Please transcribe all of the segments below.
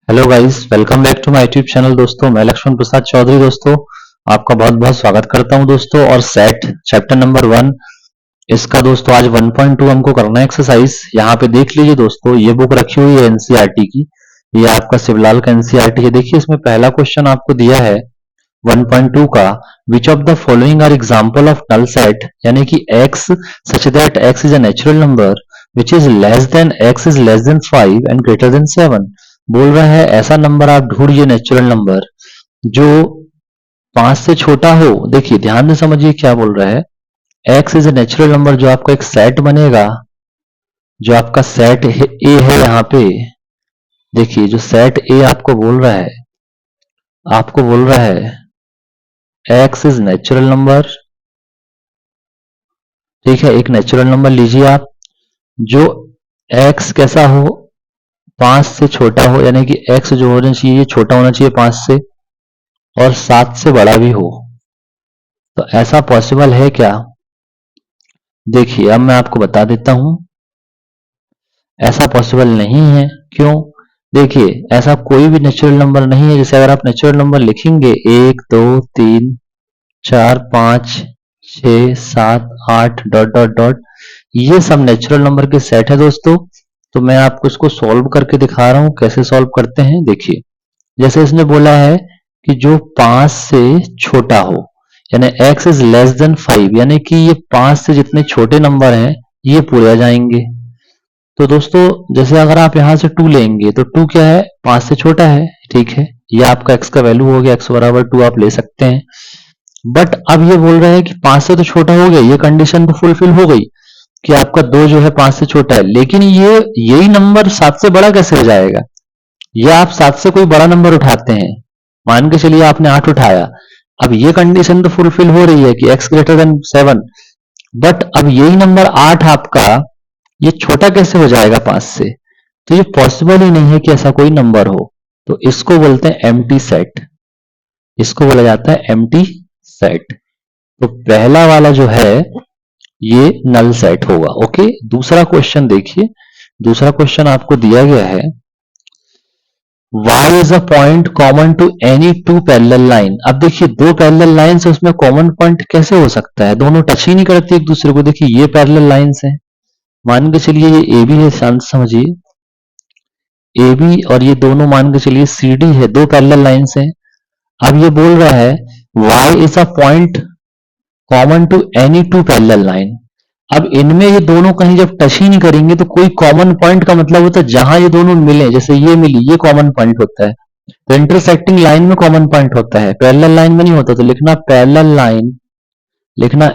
Hello guys, welcome back to my YouTube channel. दोस्तों, मैं लक्ष्मण प्रसाद चौधरी दोस्तों आपका बहुत बहुत स्वागत करता हूं दोस्तों। और सेट चैप्टर नंबर 1 इसका दोस्तों आज 1.2 हमको करना है एक्सरसाइज। यहाँ पे देख लीजिए दोस्तों, ये बुक रखी हुई है एनसीईआरटी की। ये आपका शिवलाल का एनसीईआरटी है। देखिए इसमें पहला क्वेश्चन आपको दिया है 1.2 का, which of the following are example of null set, यानी कि x such that x is a natural number which is less than x is less than 5 and greater than 7। बोल रहा है ऐसा नंबर आप ढूंढिए नेचुरल नंबर जो 5 से छोटा हो। देखिए ध्यान से समझिए क्या बोल रहा है। x is a natural number, जो आपका एक सेट बनेगा, जो आपका सेट ए है यहाँ पे। देखिए जो सेट ए आपको बोल रहा है x इज नेचुरल नंबर। ठीक है, एक नेचुरल नंबर लीजिए आप जो x कैसा हो, 5 से छोटा हो, यानी कि x जो होना चाहिए ये छोटा होना चाहिए 5 से, और 7 से बड़ा भी हो। तो ऐसा पॉसिबल है क्या? देखिए अब मैं आपको बता देता हूं, ऐसा पॉसिबल नहीं है। क्यों? देखिए ऐसा कोई भी नेचुरल नंबर नहीं है। जैसे अगर आप नेचुरल नंबर लिखेंगे 1 2 3 4 5 6 7 8 डॉट डॉट डॉट, ये सब नेचुरल नंबर के सेट है दोस्तों। तो मैं आपको इसको सॉल्व करके दिखा रहा हूं, कैसे सॉल्व करते हैं। देखिए जैसे इसने बोला है कि जो 5 से छोटा हो, यानी x इज लेस देन 5, यानी कि ये 5 से जितने छोटे नंबर हैं ये पूरे आ जाएंगे। तो दोस्तों जैसे अगर आप यहां से 2 लेंगे तो 2 क्या है, 5 से छोटा है। ठीक है, ये आपका x का वैल्यू हो गया, x बराबर 2 आप ले सकते हैं। बट अब ये बोल रहा है कि 5 से तो छोटा हो गया, ये कंडीशन तो फुलफिल हो गई कि आपका 2 जो है 5 से छोटा है, लेकिन ये यही नंबर 7 से बड़ा कैसे हो जाएगा? ये आप 7 से कोई बड़ा नंबर उठाते हैं, मान के चलिए आपने 8 उठाया। अब ये कंडीशन तो फुलफिल हो रही है कि x ग्रेटर देन 7, बट अब यही नंबर 8 आपका ये छोटा कैसे हो जाएगा 5 से? तो ये पॉसिबल ही नहीं है कि ऐसा कोई नंबर हो। तो इसको बोलते हैं एम्प्टी सेट, इसको बोला जाता है एम्प्टी सेट। तो पहला वाला जो है ये नल सेट होगा। ओके, दूसरा क्वेश्चन देखिए। दूसरा क्वेश्चन आपको दिया गया है, y is a point common to any two parallel line। अब देखिए दो पैरेलल लाइंस है, उसमें कॉमन पॉइंट कैसे हो सकता है? दोनों टच ही नहीं करती एक दूसरे को। देखिए ये पैरेलल लाइंस है, मान के चलिए ये ए बी है, शांत समझिए, ए बी, और ये दोनों मान के चलिए सी डी है, दो पैरेलल लाइंस हैं। अब ये बोल रहा है y is a point common to any two parallel line. अब इनमें ये दोनों कहीं जब टच ही नहीं करेंगे तो कोई कॉमन पॉइंट का मतलब होता है जहां ये दोनों मिले, जैसे ये मिली, ये कॉमन पॉइंट होता है। तो इंटरसेक्टिंग लाइन में कॉमन पॉइंट होता है, पैरेलल लाइन में नहीं होता। तो लिखना पैरेलल लाइन, लिखना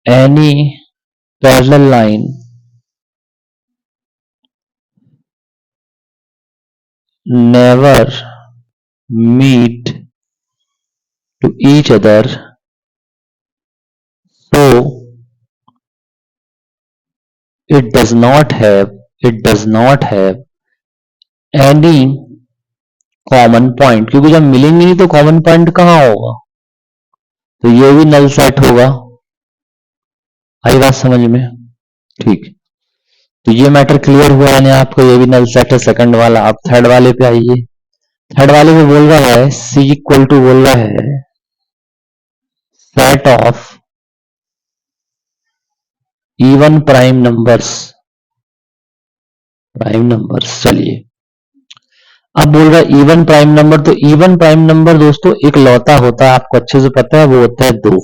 any parallel line never meet to each other, so it does not have any common point. क्योंकि जब मिलेंगे नहीं तो कॉमन पॉइंट कहां होगा? तो ये भी नल सेट होगा। आई बात समझ में? ठीक, तो ये मैटर क्लियर हुआ यानी आपको ये भी नल सेट है सेकंड वाला। आप थर्ड वाले पे आइए। थर्ड वाले पे बोल रहा है सी इक्वल टू, बोल रहा है set of even prime numbers. चलिए अब बोल रहा है इवन प्राइम नंबर। तो इवन प्राइम नंबर दोस्तों एक लौता होता है, आपको अच्छे से पता है, वो होता है 2।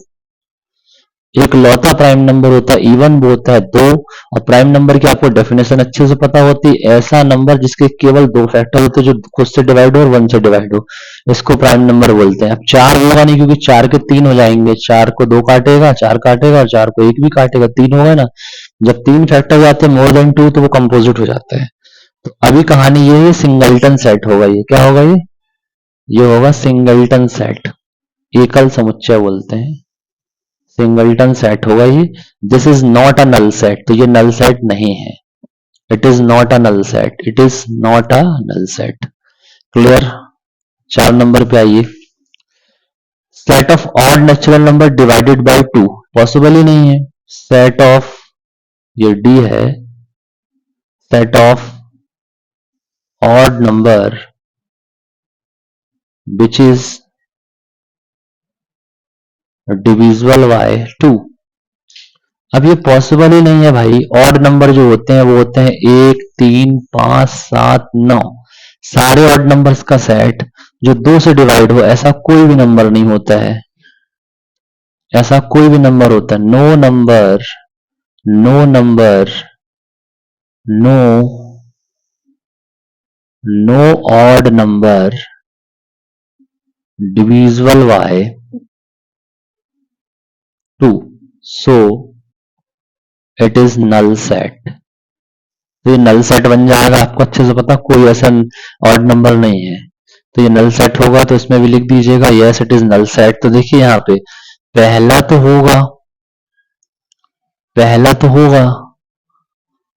एक लौता प्राइम नंबर होता है इवन, वो होता है 2। और प्राइम नंबर की आपको डेफिनेशन अच्छे से पता होती है, ऐसा नंबर जिसके केवल 2 फैक्टर होते हैं, जो खुद से डिवाइड हो और 1 से डिवाइड हो, इसको प्राइम नंबर बोलते हैं। अब 4 होगा नहीं, क्योंकि 4 के 3 हो जाएंगे, 4 को 2 काटेगा, 4 काटेगा, और 4 को 1 भी काटेगा, 3 होगा ना। जब 3 फैक्टर जाते हैं मोर देन 2 तो वो कंपोजिट हो जाता है। तो अभी कहानी ये है, सिंगल्टन सेट होगा। ये क्या होगा? ये होगा सिंगल्टन सेट, एकल समुच्चय बोलते हैं, सिंगल्टन सेट होगा ये। This is not a null set, तो ये नल सेट नहीं है। It is not a null set, it is not a null set. Clear? 4 number पे आइए। Set of odd natural number divided by 2 possible ही नहीं है। सेट ऑफ, ये डी है, set of odd number which is divisible by 2। अब ये possible ही नहीं है भाई। ऑड नंबर जो होते हैं वो होते हैं 1, 3, 5, 7, 9। सारे ऑड नंबर्स का सेट जो 2 से डिवाइड हो, ऐसा कोई भी नंबर नहीं होता है। ऐसा कोई भी नंबर होता है। No number, no number, no, no odd number divisible by 2, so it is null set। तो ये नल सेट बन जाएगा। आपको अच्छे से पता कोई ऐसा ऑड नंबर नहीं है, तो ये नल सेट होगा। तो इसमें भी लिख दीजिएगा yes it is null set. तो देखिए यहाँ पे पहला तो होगा, पहला तो होगा।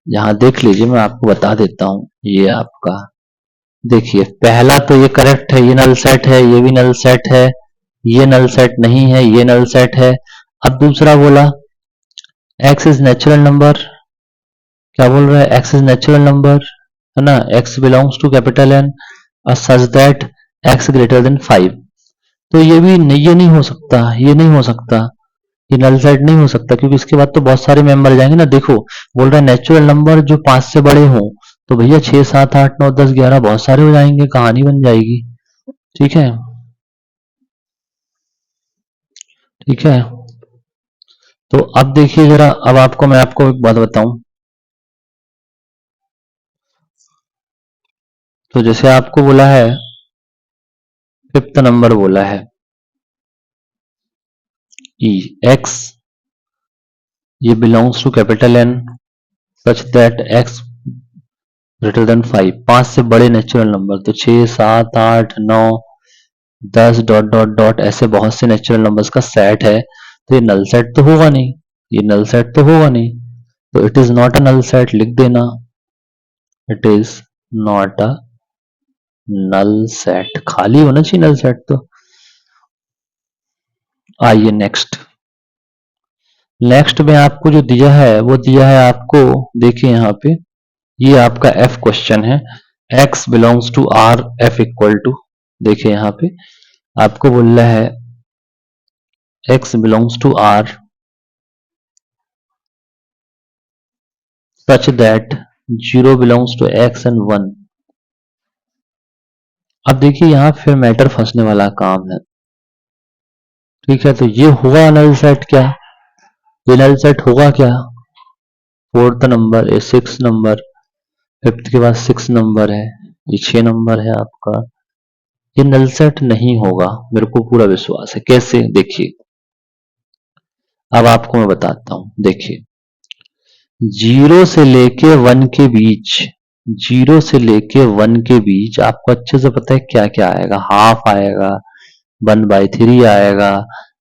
यहाँ देख लीजिए, मैं आपको बता देता हूं। ये आपका देखिए पहला तो ये करेक्ट है, ये नल सेट है, ये भी नल सेट है, ये नल सेट नहीं है, ये नल सेट है। अब दूसरा बोला एक्स इज नेचुरल नंबर। क्या बोल रहा है? एक्स इज नेचुरल नंबर, है ना। X belongs to capital N such that x greater than 5। तो ये भी नहीं, ये नहीं हो सकता, ये नहीं हो सकता, ये नल सेट नहीं हो सकता, क्योंकि इसके बाद तो बहुत सारे मेंबर जाएंगे ना। देखो बोल रहा है नेचुरल नंबर जो 5 से बड़े हों, तो भैया 6, 7, 8, 9, 10, 11 बहुत सारे हो जाएंगे, कहानी बन जाएगी। ठीक है, ठीक है। तो अब देखिए जरा, अब आपको मैं आपको एक बात बताऊं। तो जैसे आपको बोला है, फिफ्थ नंबर बोला है ई एक्स ये belongs to capital N such that x greater than 5, 5 से बड़े नेचुरल नंबर। तो 6, 7, 8, 9, 10 डॉट डॉट डॉट ऐसे बहुत से नेचुरल नंबर्स का सेट है। तो ये नल सेट तो होगा नहीं, ये नल सेट तो होगा नहीं। तो it is not a null set लिख देना, it is not a null set. खाली होना चाहिए नल सेट तो। आइए नेक्स्ट, नेक्स्ट में आपको जो दिया है वो दिया है आपको, देखिए यहाँ पे ये आपका एफ क्वेश्चन है। X belongs to R F equal to, देखिए यहाँ पे आपको बोल रहा है x belongs to R such that 0 belongs to x and 1। अब देखिए यहाँ फिर मैटर फंसने वाला काम है। ठीक है, तो ये हुआ नल सेट क्या? ये नल सेट होगा क्या? फोर्थ नंबर है, सिक्स नंबर, फिफ्थ के बाद 6 नंबर है, ये 6 नंबर है आपका। ये नल सेट नहीं होगा, मेरे को पूरा विश्वास है। कैसे? देखिए अब आपको मैं बताता हूं। देखिए 0 से लेके 1 के बीच, 0 से लेके 1 के बीच आपको अच्छे से पता है क्या क्या आएगा। हाफ आएगा, 1/3 आएगा,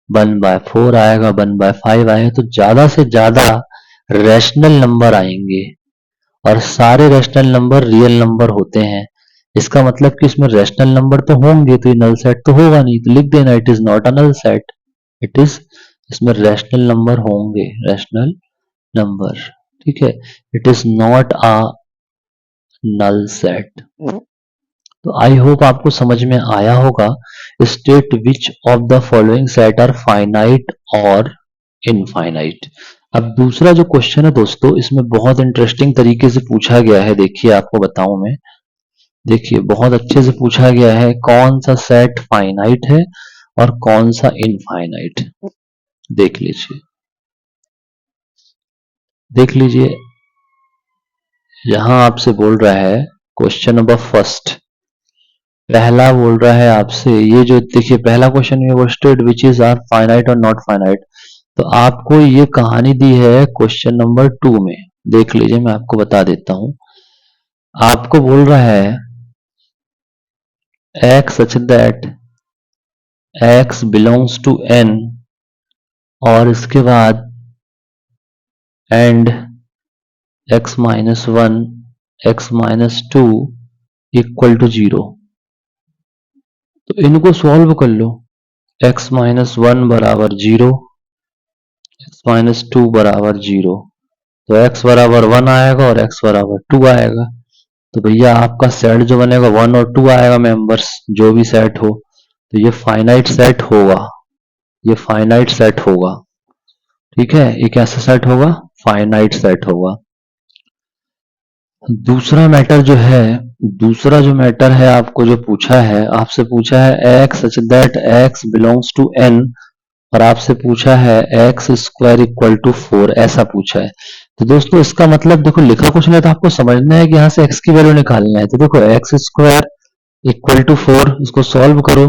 1/4 आएगा, 1/5 आएगा। तो ज्यादा से ज्यादा रैशनल नंबर आएंगे, और सारे रैशनल नंबर रियल नंबर होते हैं। इसका मतलब कि इसमें रैशनल नंबर तो होंगे, तो ये नल सेट तो होगा नहीं। तो लिख देना it is not a null set. It is, इसमें रैशनल नंबर होंगे, रैशनल नंबर। ठीक है, it is not a null set. तो आई होप आपको समझ में आया होगा। State which of the following set are finite और इनफाइनाइट। अब दूसरा जो क्वेश्चन है दोस्तों, इसमें बहुत इंटरेस्टिंग तरीके से पूछा गया है। देखिए आपको बताऊं मैं, देखिए बहुत अच्छे से पूछा गया है कौन सा सेट फाइनाइट है और कौन सा इनफाइनाइट। देख लीजिए, देख लीजिए, यहां आपसे बोल रहा है क्वेश्चन नंबर फर्स्ट, पहला बोल रहा है आपसे, ये जो देखिए पहला क्वेश्चन में वो state which is are finite और नॉट फाइनाइट। तो आपको ये कहानी दी है क्वेश्चन नंबर 2 में। देख लीजिए, मैं आपको बता देता हूं। आपको बोल रहा है x such that x belongs to n, और इसके बाद and x minus 1 x minus 2 equal to 0। तो इनको सॉल्व कर लो। x माइनस 1 बराबर 0, x माइनस 2 बराबर 0। तो x बराबर 1 आएगा और x बराबर 2 आएगा। तो भैया आपका सेट जो बनेगा 1 और 2 आएगा, मेंबर्स जो भी सेट हो, तो ये फाइनाइट सेट होगा, ये फाइनाइट सेट होगा। ठीक है, ये कैसा सेट होगा? फाइनाइट सेट होगा। दूसरा मैटर जो है, दूसरा जो मैटर है आपको जो पूछा है, आपसे पूछा है x such that x belongs to n, और आपसे पूछा है एक्स स्क्वायर इक्वल टू 4, ऐसा पूछा है। तो दोस्तों इसका मतलब देखो, लिखा कुछ नहीं, तो आपको समझना है कि यहाँ से x की वैल्यू निकालना है। तो देखो एक्स स्क्वायर इक्वल टू 4, इसको सॉल्व करो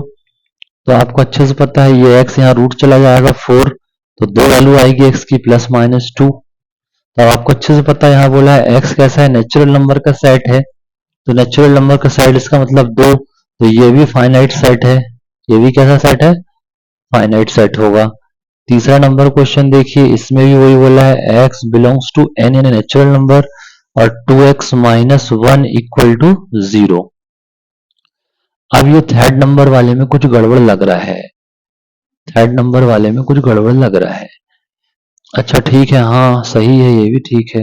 तो आपको अच्छे से पता है ये x यहाँ रूट चला जाएगा 4, तो दो वैल्यू आएगी x की +-2। तो आपको अच्छे से पता है, यहाँ बोला है x कैसा है? नेचुरल नंबर का सेट है, तो नेचुरल नंबर का सेट इसका मतलब 2, तो ये भी फाइनाइट सेट है, ये भी कैसा सेट है? फाइनाइट सेट होगा। तीसरा नंबर क्वेश्चन देखिए, इसमें भी वही बोला है x बिलोंग्स टू n यानी नेचुरल नंबर, और 2x माइनस 1 इक्वल टू 0। अब ये थर्ड नंबर वाले में कुछ गड़बड़ लग रहा है, थर्ड नंबर वाले में कुछ गड़बड़ लग रहा है। अच्छा ठीक है, हाँ सही है, ये भी ठीक है।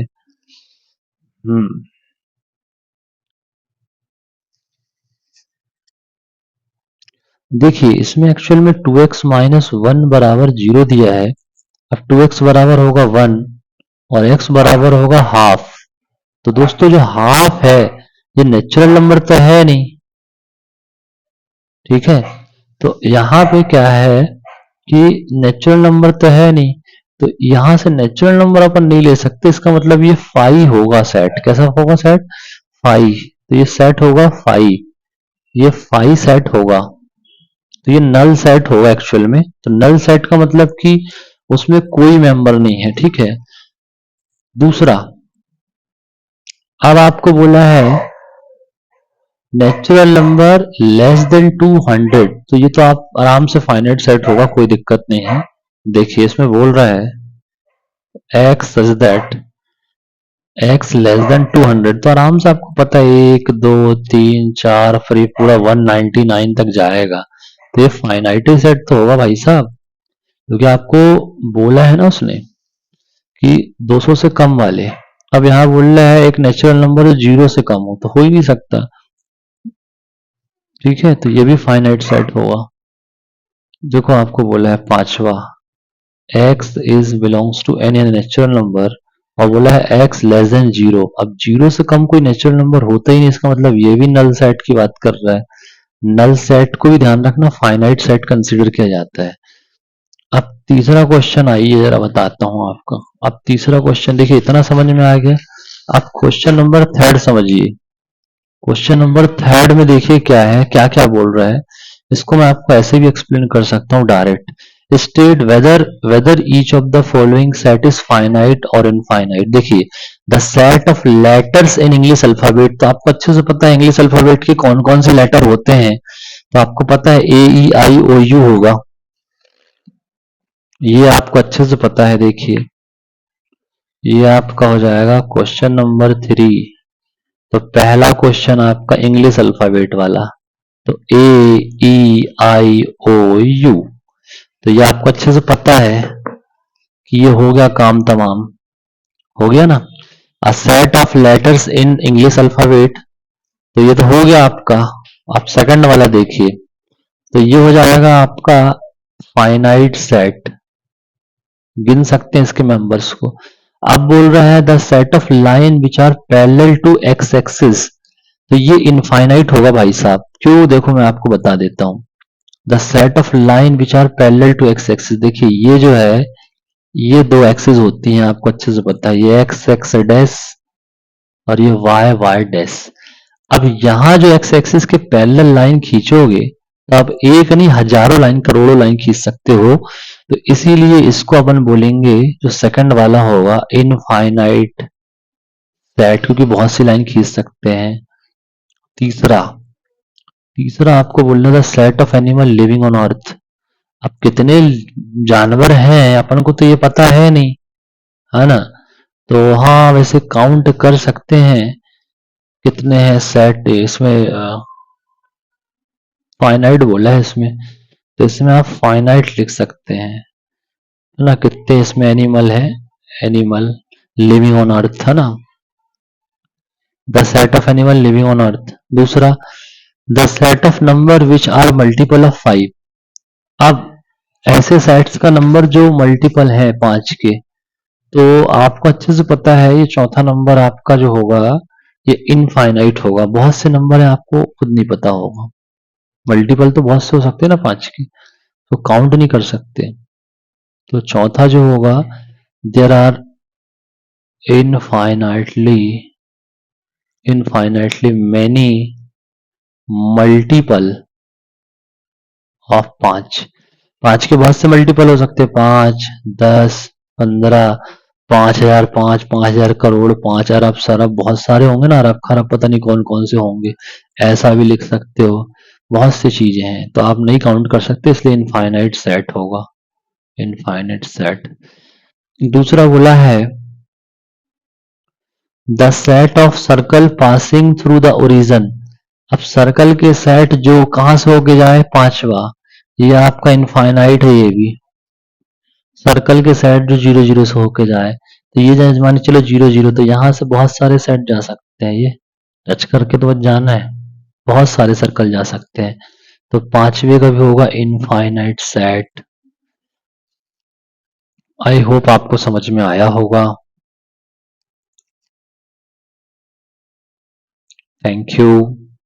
देखिए इसमें एक्चुअल में 2x माइनस 1 बराबर 0 दिया है। अब 2x बराबर होगा 1 और x बराबर होगा हाफ। तो दोस्तों जो हाफ है ये नेचुरल नंबर तो है नहीं, ठीक है। तो यहाँ पे क्या है कि नेचुरल नंबर तो है नहीं, तो यहां से नेचुरल नंबर अपन नहीं ले सकते, इसका मतलब ये फाई होगा सेट। कैसा होगा सेट? फाई। तो ये सेट होगा फाई, ये फाई सेट होगा, तो ये नल सेट होगा एक्चुअल में। तो नल सेट का मतलब कि उसमें कोई मेंबर नहीं है, ठीक है। दूसरा, अब आपको बोला है नेचुरल नंबर लेस देन 200, तो ये तो आप आराम से फाइनाइट सेट होगा, कोई दिक्कत नहीं है। देखिए इसमें बोल रहा है x such that x less than 200, तो आराम से आपको पता है 1 2 3 4 फिर ये पूरा 199 तक जाएगा, तो ये फाइनाइट सेट तो होगा भाई साहब, क्योंकि आपको बोला है ना उसने कि 200 से कम वाले। अब यहाँ बोल रहा है एक नेचुरल नंबर जो 0 से कम हो, तो हो ही नहीं सकता, ठीक है। तो ये भी फाइनाइट सेट होगा। देखो आपको बोला है पांचवा, x is belongs to n यानी नेचुरल नंबर, और बोला है x लेस देन 0। अब 0 से कम कोई नेचुरल नंबर होता ही नहीं, इसका मतलब ये भी नल सेट की बात कर रहा है। नल सेट को भी ध्यान रखना फाइनाइट सेट कंसीडर किया जाता है। अब तीसरा क्वेश्चन आइए जरा बताता हूं आपको। अब तीसरा क्वेश्चन देखिए, इतना समझ में आ गया। अब क्वेश्चन नंबर थर्ड समझिए। क्वेश्चन नंबर थर्ड में देखिए क्या है, क्या क्या बोल रहा है। इसको मैं आपको ऐसे भी एक्सप्लेन कर सकता हूँ direct. State whether whether each of the following set is finite और इनफाइनाइट। देखिए the set of letters in English alphabet, तो आपको अच्छे से पता है इंग्लिश अल्फाबेट के कौन कौन से लेटर होते हैं। तो आपको पता है AEIOU होगा, ये आपको अच्छे से पता है। देखिए ये आपका हो जाएगा क्वेश्चन नंबर 3। तो पहला क्वेश्चन आपका इंग्लिश अल्फाबेट वाला, तो AEIOU, तो ये आपको अच्छे से पता है कि ये हो गया काम तमाम, हो गया ना। A set of letters in English alphabet, तो ये तो हो गया आपका। आप सेकंड वाला देखिए, तो ये हो जाएगा आपका फाइनाइट सेट, गिन सकते हैं इसके मेंबर्स को। अब बोल रहा है the set of line which are parallel to x axis, तो ये इनफाइनाइट होगा भाई साहब। क्यों? देखो मैं आपको बता देता हूं। The set of line which are parallel to x axis, देखिए ये जो है ये दो एक्सिस होती हैं, आपको अच्छे से पता है, ये एक्स एक्स डैश और ये वाई वाई डैश। अब यहां जो एक्स एक्सिस के पैरेलल लाइन खींचोगे तो आप एक नहीं हजारों लाइन करोड़ों लाइन खींच सकते हो। तो इसीलिए इसको अपन बोलेंगे जो सेकंड वाला होगा इनफाइनाइट सेट, क्योंकि बहुत सी लाइन खींच सकते हैं। तीसरा, तीसरा आपको बोलना था set of animal living on अर्थ। अब कितने जानवर हैं अपन को तो ये पता है नहीं, है ना। तो हाँ वैसे काउंट कर सकते हैं कितने हैं सेट इसमें, फाइनाइट बोला है इसमें, तो इसमें आप फाइनाइट लिख सकते हैं, है ना। कितने इसमें एनिमल है, एनिमल लिविंग ऑन अर्थ, है ना। The set of animal living on earth. दूसरा, the set of number which are multiple of 5। अब ऐसे सेट्स का नंबर जो मल्टीपल है 5 के, तो आपको अच्छे से पता है ये चौथा नंबर आपका जो होगा ये इनफाइनाइट होगा। बहुत से नंबर है आपको खुद नहीं पता होगा, मल्टीपल तो बहुत से हो सकते हैं ना 5 के, तो काउंट नहीं कर सकते। तो चौथा जो होगा, there are infinitely many multiple of 5। 5 के बहुत से मल्टीपल हो सकते हैं, 5, 10, 15, 5,000, 5,000 करोड़, 5 अरब सरब, बहुत सारे होंगे ना, अरब खरब पता नहीं कौन कौन से होंगे, ऐसा भी लिख सकते हो। बहुत सी चीजें हैं तो आप नहीं काउंट कर सकते, इसलिए इनफाइनाइट सेट होगा, इनफाइनाइट सेट। दूसरा बोला है the set of circle passing through the origin. अब सर्कल के सेट जो कहां से होके जाए, पांचवा, ये आपका इनफाइनाइट है। ये भी सर्कल के सेट जो 0 0 से होके जाए, तो ये जाए मान चलो 0 0, तो यहां से बहुत सारे सेट जा सकते हैं, ये टच करके तो बस जाना है, बहुत सारे सर्कल जा सकते हैं। तो पांचवे का भी होगा इनफाइनाइट सेट। आई होप आपको समझ में आया होगा। Thank you.